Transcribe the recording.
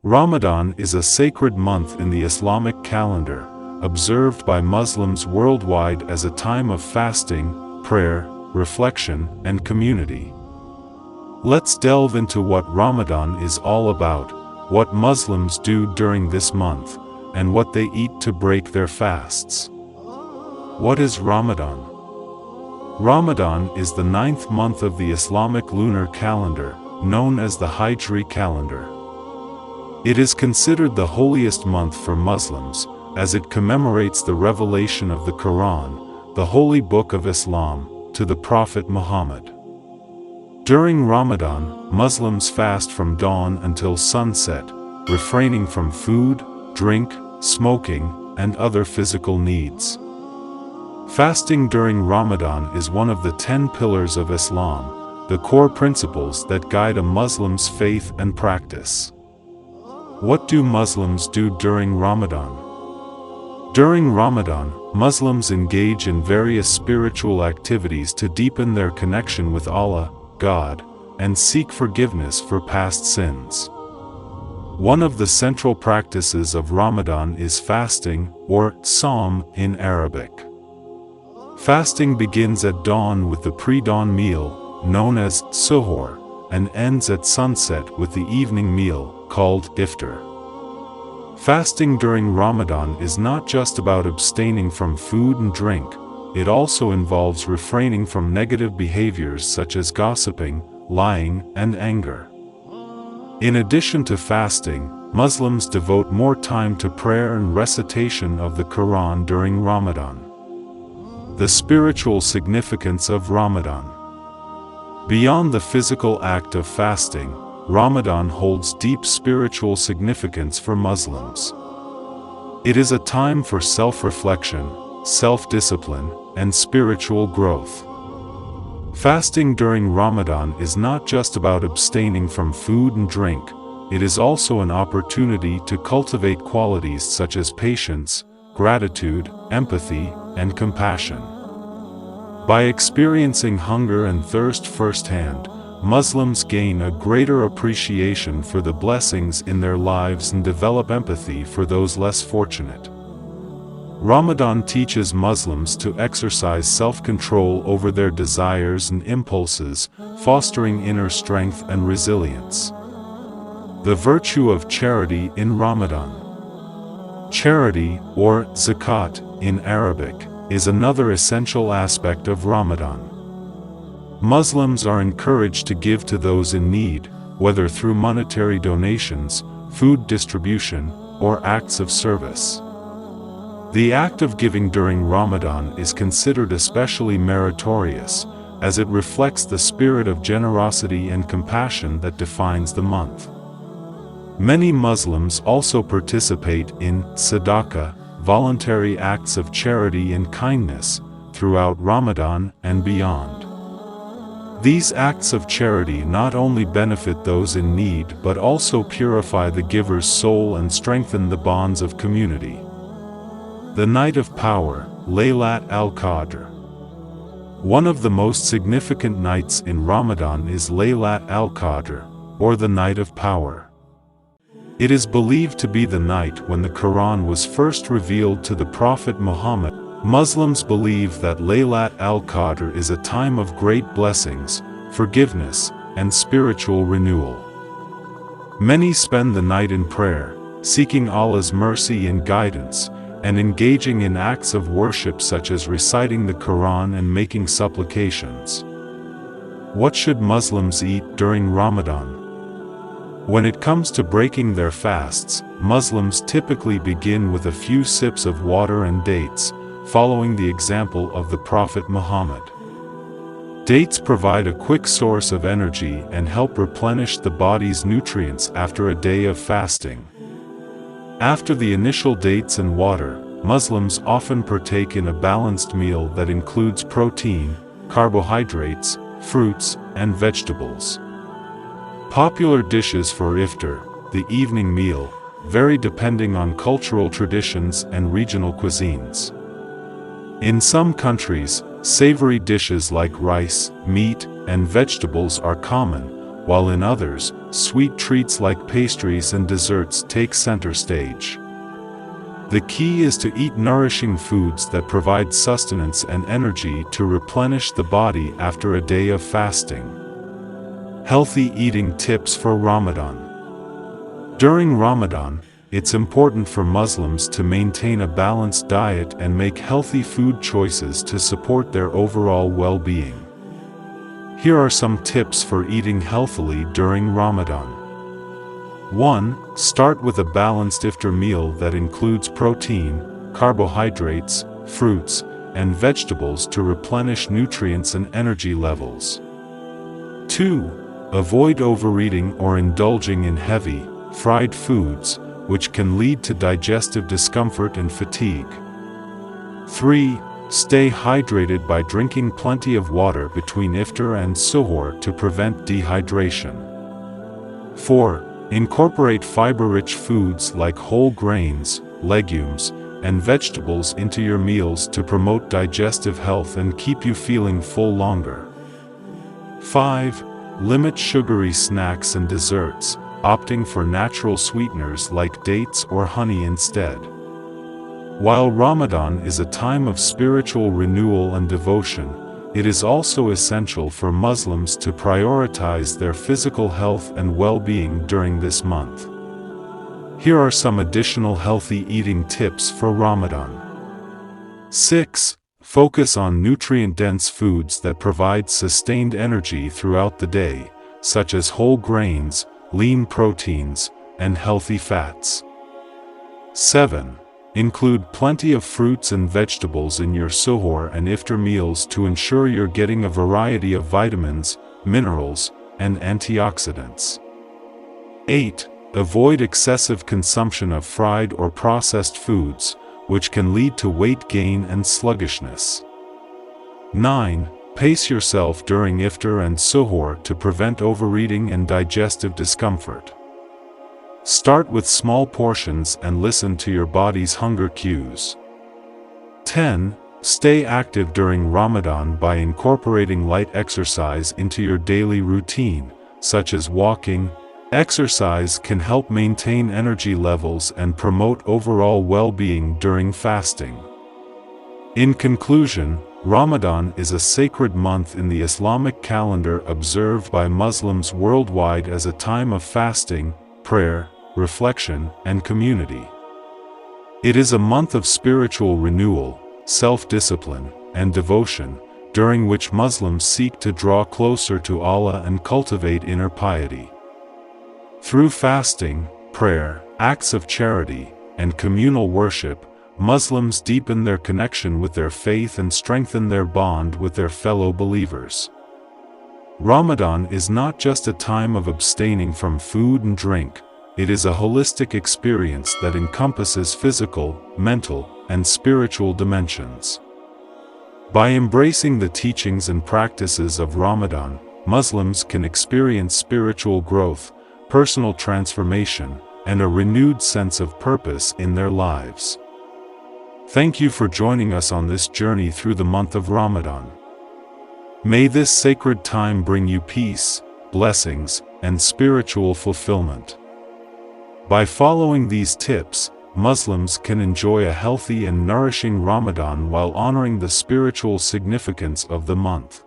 Ramadan is a sacred month in the Islamic calendar, observed by Muslims worldwide as a time of fasting, prayer, reflection, and community. Let's delve into what Ramadan is all about, what Muslims do during this month, and what they eat to break their fasts. What is Ramadan? Ramadan is the 9th month of the Islamic lunar calendar, known as the Hijri calendar. It is considered the holiest month for Muslims, as it commemorates the revelation of the Quran, the holy book of Islam, to the Prophet Muhammad. During Ramadan, Muslims fast from dawn until sunset, refraining from food, drink, smoking, and other physical needs. Fasting during Ramadan is one of the 10 pillars of Islam, the core principles that guide a Muslim's faith and practice. What do Muslims do during Ramadan? During Ramadan, Muslims engage in various spiritual activities to deepen their connection with Allah, God, and seek forgiveness for past sins. One of the central practices of Ramadan is fasting, or Sawm in Arabic. Fasting begins at dawn with the pre-dawn meal, known as suhoor, and ends at sunset with the evening meal, called iftar. Fasting during Ramadan is not just about abstaining from food and drink, it also involves refraining from negative behaviors such as gossiping, lying, and anger. In addition to fasting, Muslims devote more time to prayer and recitation of the Quran during Ramadan. The spiritual significance of Ramadan. Beyond the physical act of fasting, Ramadan holds deep spiritual significance for Muslims. It is a time for self-reflection, self-discipline, and spiritual growth. Fasting during Ramadan is not just about abstaining from food and drink, it is also an opportunity to cultivate qualities such as patience, gratitude, empathy, and compassion. By experiencing hunger and thirst firsthand, Muslims gain a greater appreciation for the blessings in their lives and develop empathy for those less fortunate. Ramadan teaches Muslims to exercise self-control over their desires and impulses, fostering inner strength and resilience. The virtue of charity in Ramadan. Charity, or zakat, in Arabic, is another essential aspect of Ramadan. Muslims are encouraged to give to those in need, whether through monetary donations, food distribution, or acts of service. The act of giving during Ramadan is considered especially meritorious, as it reflects the spirit of generosity and compassion that defines the month. Many Muslims also participate in sadaqah, voluntary acts of charity and kindness, throughout Ramadan and beyond. These acts of charity not only benefit those in need but also purify the giver's soul and strengthen the bonds of community. The Night of Power, Laylat al-Qadr. One of the most significant nights in Ramadan is Laylat al-Qadr, or the Night of Power. It is believed to be the night when the Quran was first revealed to the Prophet Muhammad. Muslims believe that Laylat al-Qadr is a time of great blessings, forgiveness, and spiritual renewal. Many spend the night in prayer, seeking Allah's mercy and guidance, and engaging in acts of worship such as reciting the Quran and making supplications. What should Muslims eat during Ramadan? When it comes to breaking their fasts, Muslims typically begin with a few sips of water and dates, following the example of the Prophet Muhammad. Dates provide a quick source of energy and help replenish the body's nutrients after a day of fasting. After the initial dates and water, Muslims often partake in a balanced meal that includes protein, carbohydrates, fruits, and vegetables. Popular dishes for iftar, the evening meal, vary depending on cultural traditions and regional cuisines. In some countries, savory dishes like rice, meat, and vegetables are common, while in others, sweet treats like pastries and desserts take center stage. The key is to eat nourishing foods that provide sustenance and energy to replenish the body after a day of fasting. Healthy eating tips for Ramadan. During Ramadan, it's important for Muslims to maintain a balanced diet and make healthy food choices to support their overall well-being. Here are some tips for eating healthily during Ramadan. 1. Start with a balanced iftar meal that includes protein, carbohydrates, fruits, and vegetables to replenish nutrients and energy levels. 2. Avoid overeating or indulging in heavy, fried foods, which can lead to digestive discomfort and fatigue. 3. Stay hydrated by drinking plenty of water between iftar and suhoor to prevent dehydration. 4. Incorporate fiber-rich foods like whole grains, legumes, and vegetables into your meals to promote digestive health and keep you feeling full longer. 5. Limit sugary snacks and desserts, opting for natural sweeteners like dates or honey instead. While Ramadan is a time of spiritual renewal and devotion, it is also essential for Muslims to prioritize their physical health and well-being during this month. Here are some additional healthy eating tips for Ramadan. 6. Focus on nutrient-dense foods that provide sustained energy throughout the day, such as whole grains, lean proteins, and healthy fats. 7. Include plenty of fruits and vegetables in your suhoor and iftar meals to ensure you're getting a variety of vitamins, minerals, and antioxidants. 8. Avoid excessive consumption of fried or processed foods, which can lead to weight gain and sluggishness. 9. Pace yourself during iftar and suhoor to prevent overeating and digestive discomfort. Start with small portions and listen to your body's hunger cues. 10. Stay active during Ramadan by incorporating light exercise into your daily routine, such as walking. Exercise can help maintain energy levels and promote overall well-being during fasting. In conclusion, Ramadan is a sacred month in the Islamic calendar observed by Muslims worldwide as a time of fasting, prayer, reflection, and community. It is a month of spiritual renewal, self-discipline, and devotion, during which Muslims seek to draw closer to Allah and cultivate inner piety. Through fasting, prayer, acts of charity, and communal worship, Muslims deepen their connection with their faith and strengthen their bond with their fellow believers. Ramadan is not just a time of abstaining from food and drink, it is a holistic experience that encompasses physical, mental, and spiritual dimensions. By embracing the teachings and practices of Ramadan, Muslims can experience spiritual growth, personal transformation, and a renewed sense of purpose in their lives. Thank you for joining us on this journey through the month of Ramadan. May this sacred time bring you peace, blessings, and spiritual fulfillment. By following these tips, Muslims can enjoy a healthy and nourishing Ramadan while honoring the spiritual significance of the month.